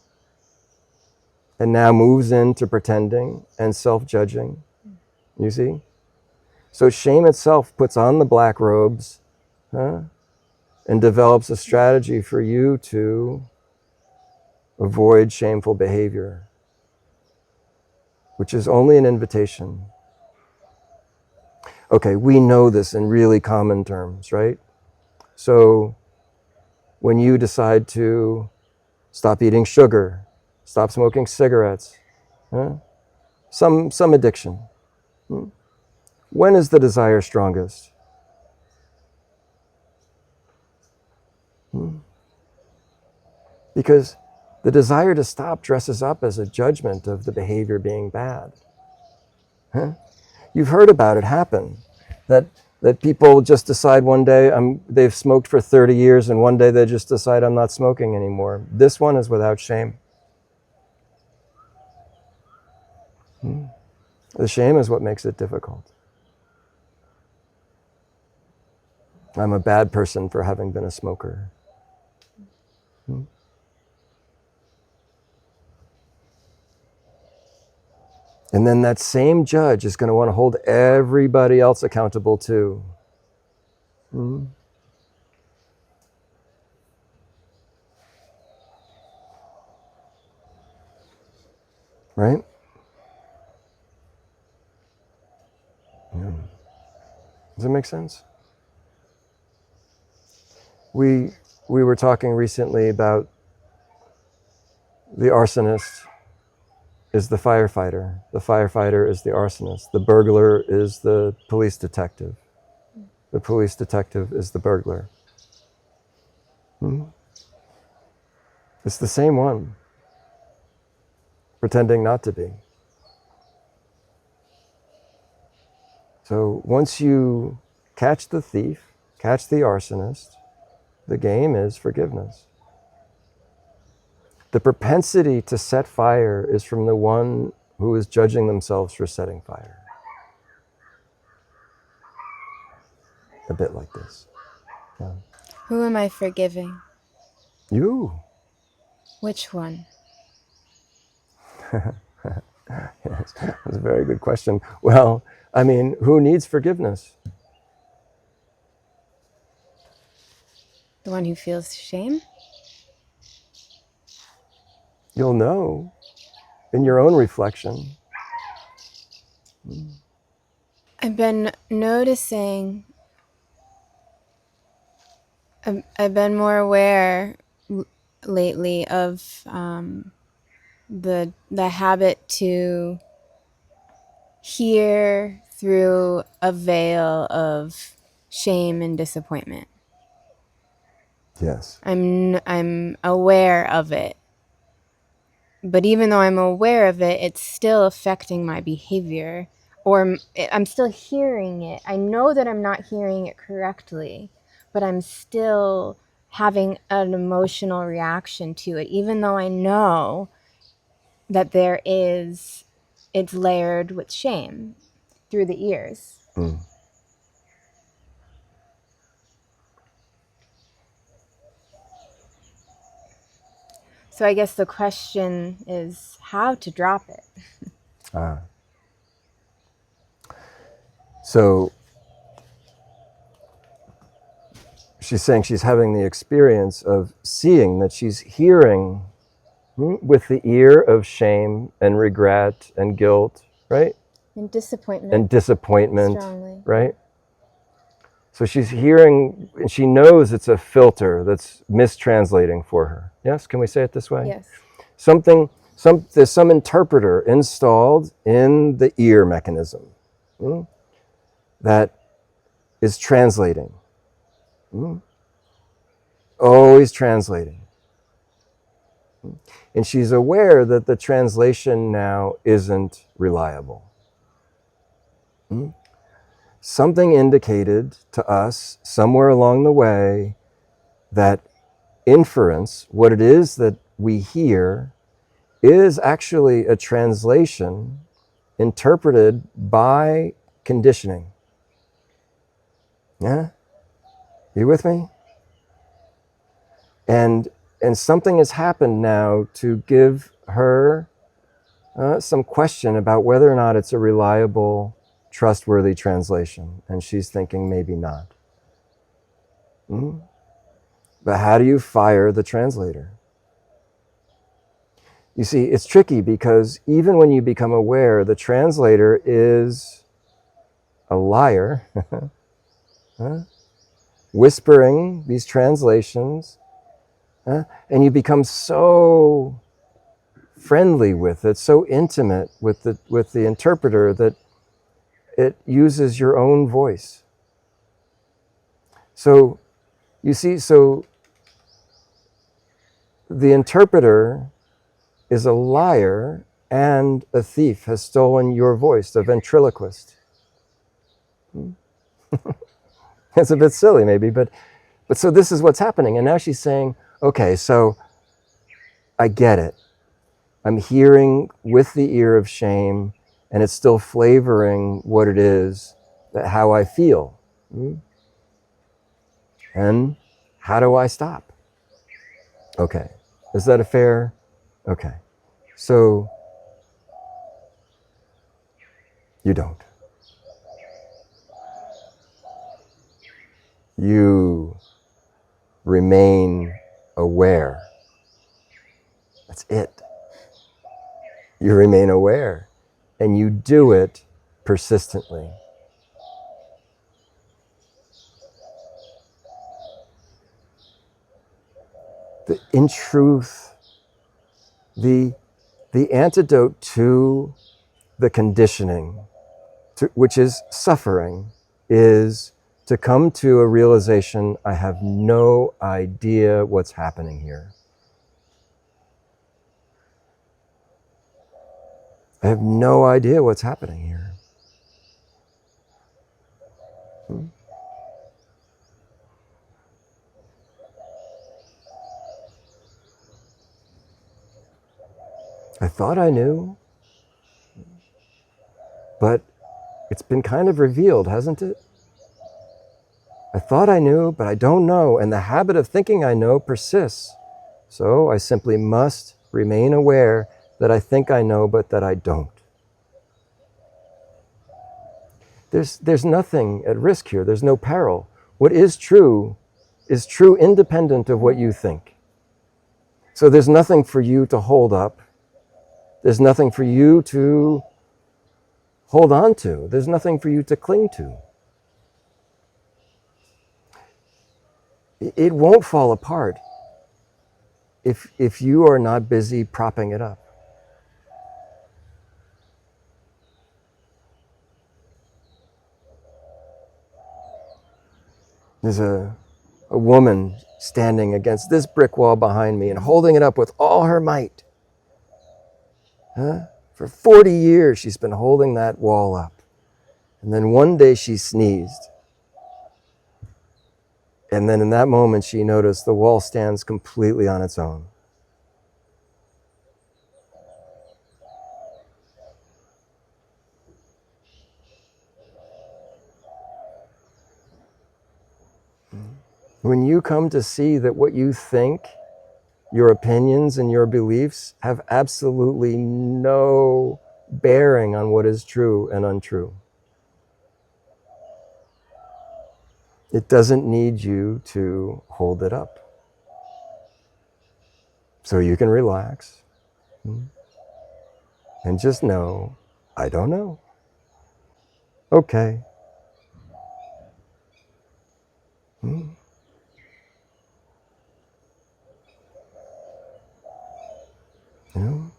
and now moves into pretending and self-judging. You see? So shame itself puts on the black robes and develops a strategy for you to avoid shameful behavior, which is only an invitation. Okay, we know this in really common terms, right? So when you decide to stop eating sugar, stop smoking cigarettes, some addiction, when is the desire strongest? Because the desire to stop dresses up as a judgment of the behavior being bad. You've heard about it happen, that people just decide one day, they've smoked for 30 years, and one day they just decide, I'm not smoking anymore. This one is without shame. The shame is what makes it difficult. I'm a bad person for having been a smoker. And then that same judge is going to want to hold everybody else accountable too. Right? Does it make sense? We were talking recently about the arsonist is the firefighter. The firefighter is the arsonist. The burglar is the police detective. The police detective is the burglar. It's the same one, pretending not to be. So once you catch the thief, catch the arsonist, the game is forgiveness. The propensity to set fire is from the one who is judging themselves for setting fire. A bit like this. Yeah. Who am I forgiving? You. Which one? Yes, that's a very good question. Well, I mean, who needs forgiveness? The one who feels shame? You'll know in your own reflection. I've been noticing, I've been more aware lately of the habit to hear through a veil of shame and disappointment. Yes. I'm aware of it. But even though I'm aware of it, it's still affecting my behavior, or I'm still hearing it. I know that I'm not hearing it correctly, but I'm still having an emotional reaction to it, even though I know that it's layered with shame through the ears. So I guess the question is how to drop it. So she's saying she's having the experience of seeing that she's hearing with the ear of shame and regret and guilt, right? And disappointment. And disappointment, strongly. right? So she's hearing, and she knows it's a filter that's mistranslating for her. Yes, can we say it this way? Yes. There's some interpreter installed in the ear mechanism that is translating. Always translating. And she's aware that the translation now isn't reliable. Something indicated to us somewhere along the way that inference, what it is that we hear, is actually a translation interpreted by conditioning. Yeah? You with me? And something has happened now to give her some question about whether or not it's a reliable, trustworthy translation. And she's thinking maybe not. But how do you fire the translator? You see, it's tricky because even when you become aware, the translator is a liar, whispering these translations, and you become so friendly with it, so intimate with the interpreter that it uses your own voice. So, you see, so the interpreter is a liar and a thief, has stolen your voice, the ventriloquist. It's a bit silly maybe, but so this is what's happening. And now she's saying, okay, so I get it. I'm hearing with the ear of shame, and it's still flavoring what it is, that how I feel. And how do I stop? Okay, is that a fair? Okay, so you don't. You remain aware. That's it. You remain aware, and you do it persistently. In truth, the antidote to the conditioning, which is suffering, is to come to a realization, I have no idea what's happening here. I have no idea what's happening here. I thought I knew, but it's been kind of revealed, hasn't it? I thought I knew, but I don't know, and the habit of thinking I know persists. So I simply must remain aware that I think I know, but that I don't. There's nothing at risk here. There's no peril. What is true independent of what you think. So there's nothing for you to hold up. There's nothing for you to hold on to. There's nothing for you to cling to. It won't fall apart if you are not busy propping it up. There's a woman standing against this brick wall behind me and holding it up with all her might. For 40 years she's been holding that wall up. And then one day she sneezed. And then in that moment she noticed the wall stands completely on its own. When you come to see that what you think, your opinions and your beliefs have absolutely no bearing on what is true and untrue. It doesn't need you to hold it up. So you can relax and just know, I don't know. Okay. Hmm? You know?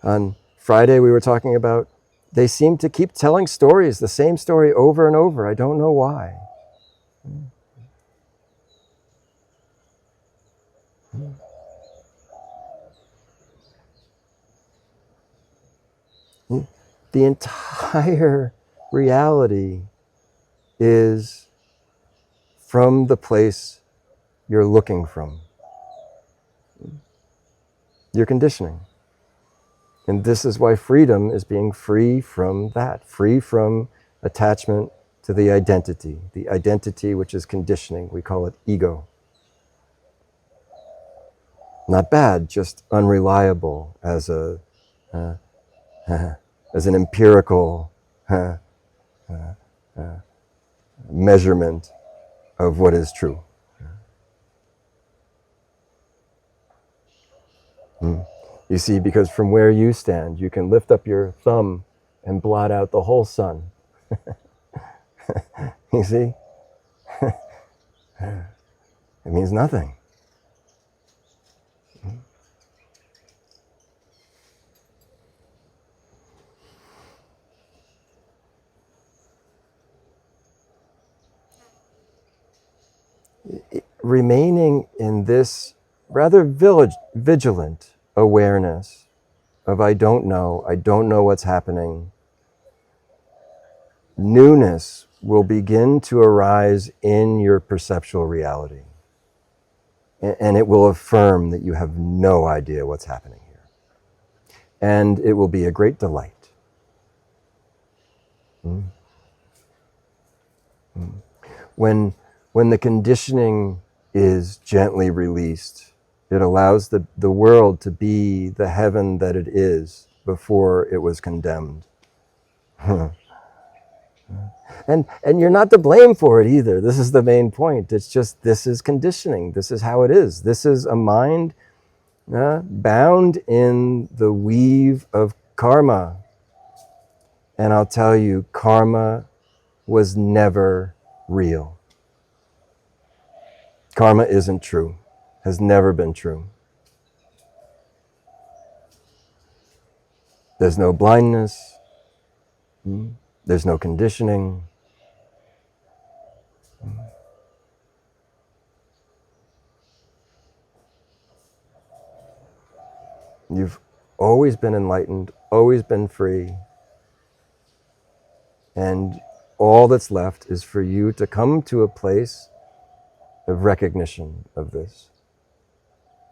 On Friday we were talking about they seem to keep telling stories, the same story over and over. I don't know why. The entire reality is from the place you're looking from. Your conditioning. And this is why freedom is being free from that, free from attachment to the identity which is conditioning. We call it ego. Not bad, just unreliable as as an empirical measurement of what is true. You see, because from where you stand, you can lift up your thumb and blot out the whole sun. You see? It means nothing. Remaining in this rather vigilant awareness of I don't know what's happening, newness will begin to arise in your perceptual reality. And it will affirm that you have no idea what's happening here. And it will be a great delight. When the conditioning is gently released, it allows the world to be the heaven that it is before it was condemned. And you're not to blame for it either. This is the main point. It's just, this is conditioning. This is how it is. This is a mind bound in the weave of karma. And I'll tell you, karma was never real. Karma isn't true, has never been true. There's no blindness. There's no conditioning. You've always been enlightened, always been free. And all that's left is for you to come to a place of recognition of this.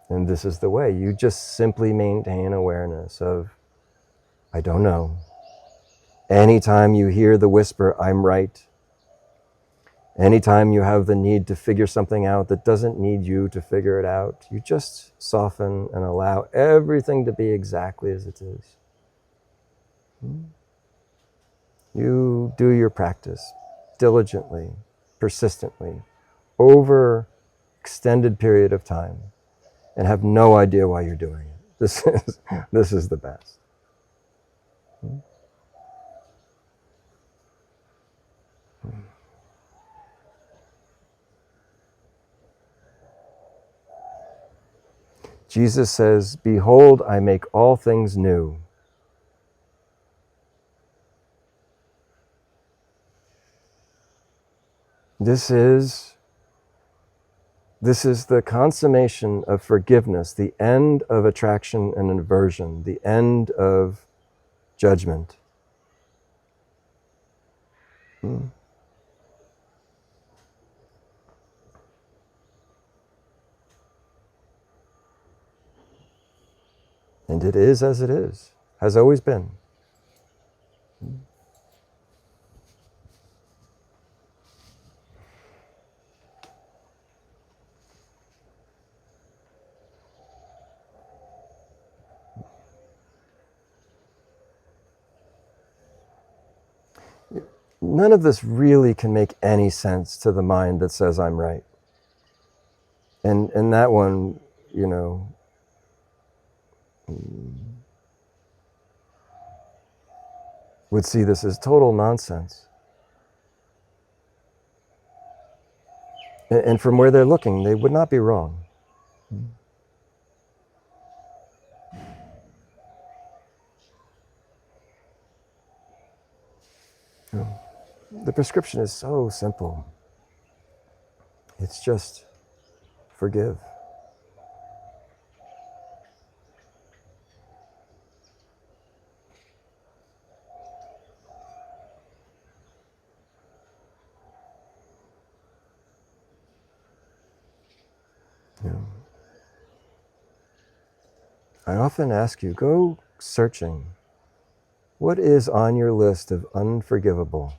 And this is the way. You just simply maintain awareness of, I don't know. Anytime you hear the whisper, I'm right. Anytime you have the need to figure something out that doesn't need you to figure it out, you just soften and allow everything to be exactly as it is. You do your practice diligently, persistently, over extended period of time, and have no idea why you're doing it. This is the best. Jesus says, behold, I make all things new. This is the consummation of forgiveness, the end of attraction and aversion, the end of judgment. And it is as it is, has always been. None of this really can make any sense to the mind that says I'm right. And that one, would see this as total nonsense. And from where they're looking, they would not be wrong. The prescription is so simple. It's just forgive. Yeah. I often ask you, go searching. What is on your list of unforgivable?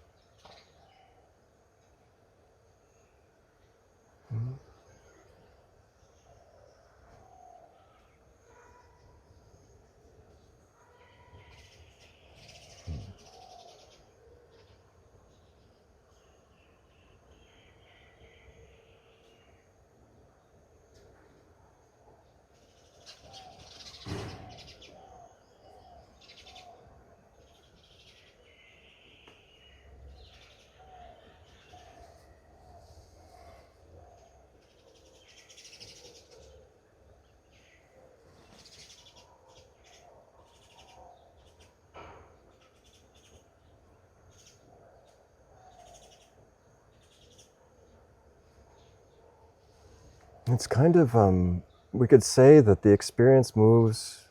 It's kind of, we could say that the experience moves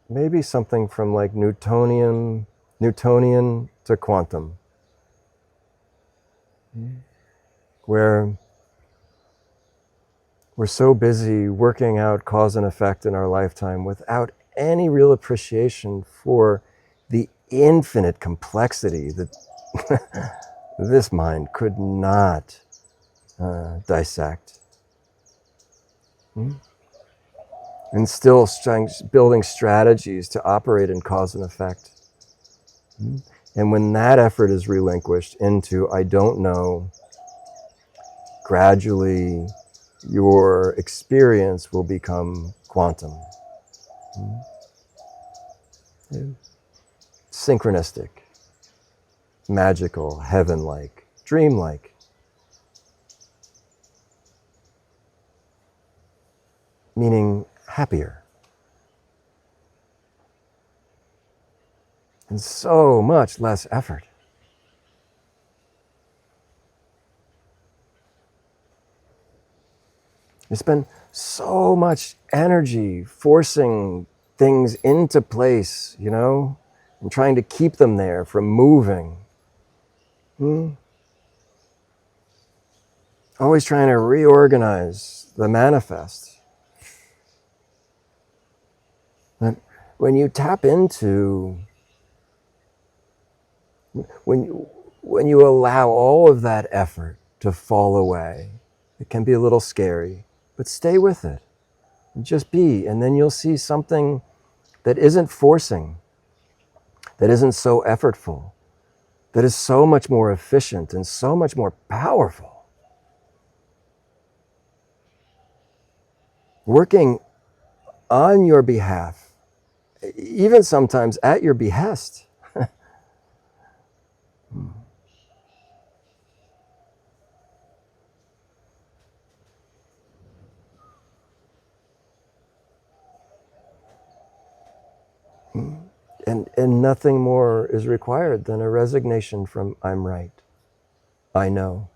maybe something from like Newtonian to quantum, where we're so busy working out cause and effect in our lifetime without any real appreciation for the infinite complexity that this mind could not dissect. And still building strategies to operate in cause and effect. And when that effort is relinquished into I don't know, gradually your experience will become quantum. Synchronistic, magical, heaven-like, dreamlike. Meaning happier. And so much less effort. You spend so much energy forcing things into place, and trying to keep them there from moving. Always trying to reorganize the manifest. But when you tap into, when you allow all of that effort to fall away, it can be a little scary, but stay with it. Just be, and then you'll see something that isn't forcing, that isn't so effortful, that is so much more efficient and so much more powerful. Working on your behalf, even sometimes at your behest. And nothing more is required than a resignation from I'm right, I know.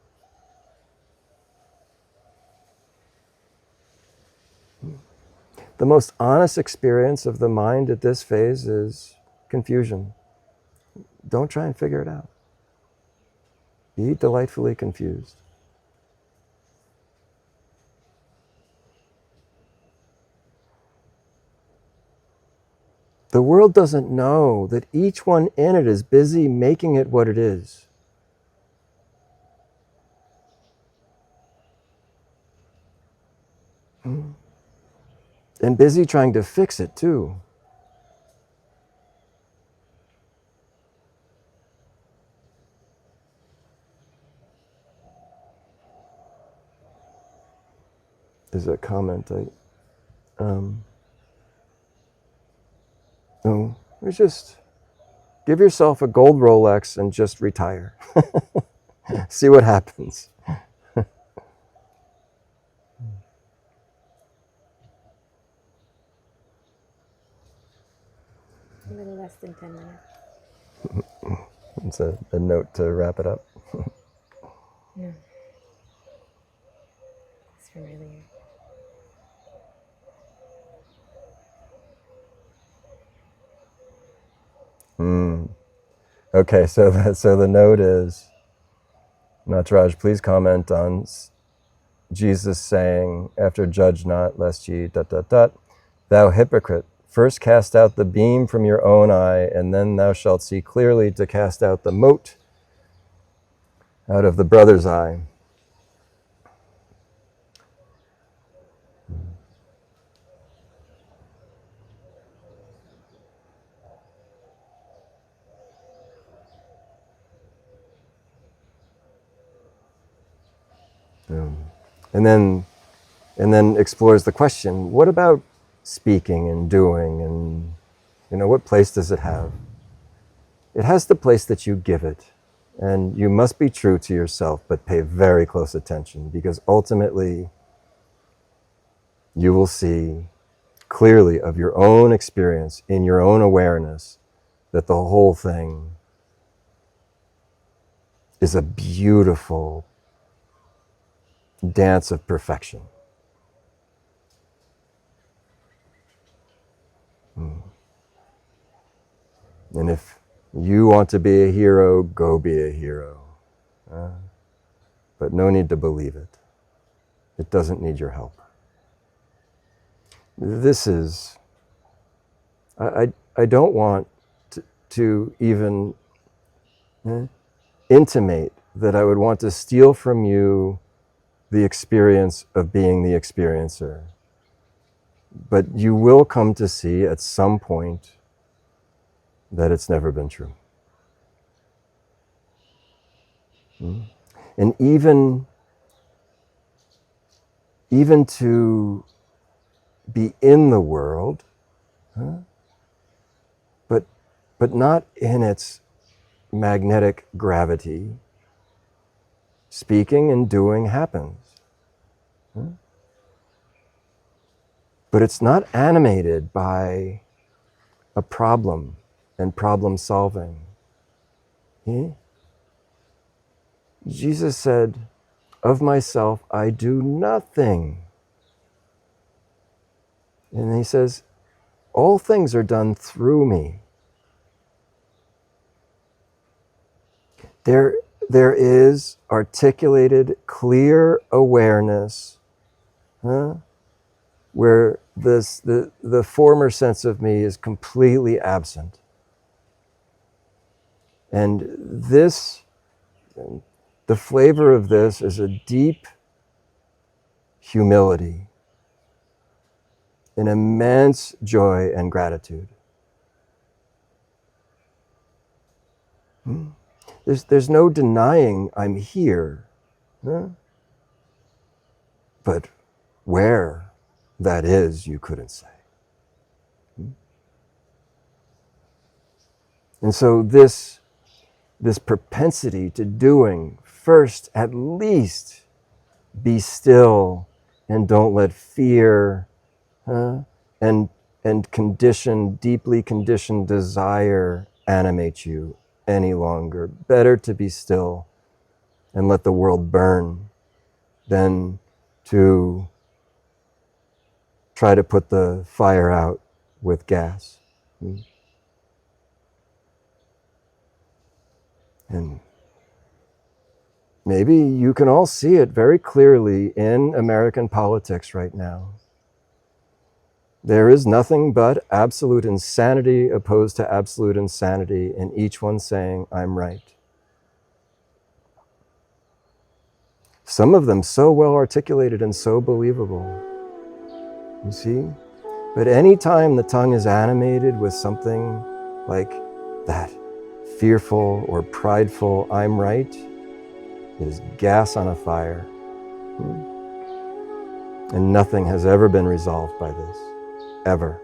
The most honest experience of the mind at this phase is confusion. Don't try and figure it out. Be delightfully confused. The world doesn't know that each one in it is busy making it what it is. And busy trying to fix it too. There's a comment just give yourself a gold Rolex and just retire. See what happens. in 10 minutes. It's a note to wrap it up. No. It's familiar. Okay, so the note is, Nataraj, please comment on Jesus saying, after judge not, lest ye ... Thou hypocrite, first cast out the beam from your own eye, and then thou shalt see clearly to cast out the mote out of the brother's eye. And then explores the question, what about speaking and doing, and what place does it have? It has the place that you give it. And you must be true to yourself, but pay very close attention, because ultimately you will see clearly of your own experience, in your own awareness, that the whole thing is a beautiful dance of perfection. And if you want to be a hero, go be a hero. But no need to believe it. It doesn't need your help. This is, I don't want to even intimate that I would want to steal from you the experience of being the experiencer. But you will come to see at some point that it's never been true. And even to be in the world, but not in its magnetic gravity, speaking and doing happens. But it's not animated by a problem and problem solving. Jesus said, of myself I do nothing. And he says, all things are done through me. There is articulated, clear awareness, where the former sense of me is completely absent. And this, the flavor of this is a deep humility, an immense joy and gratitude. There's no denying I'm here. But where that is, you couldn't say. And so this propensity to doing, first at least be still and don't let fear and deeply conditioned desire animate you any longer. Better to be still and let the world burn than to try to put the fire out with gas. And maybe you can all see it very clearly in American politics right now. There is nothing but absolute insanity opposed to absolute insanity, and each one saying, I'm right. Some of them so well articulated and so believable. You see? But any time the tongue is animated with something like that, fearful or prideful, I'm right, it is gas on a fire. And nothing has ever been resolved by this, ever.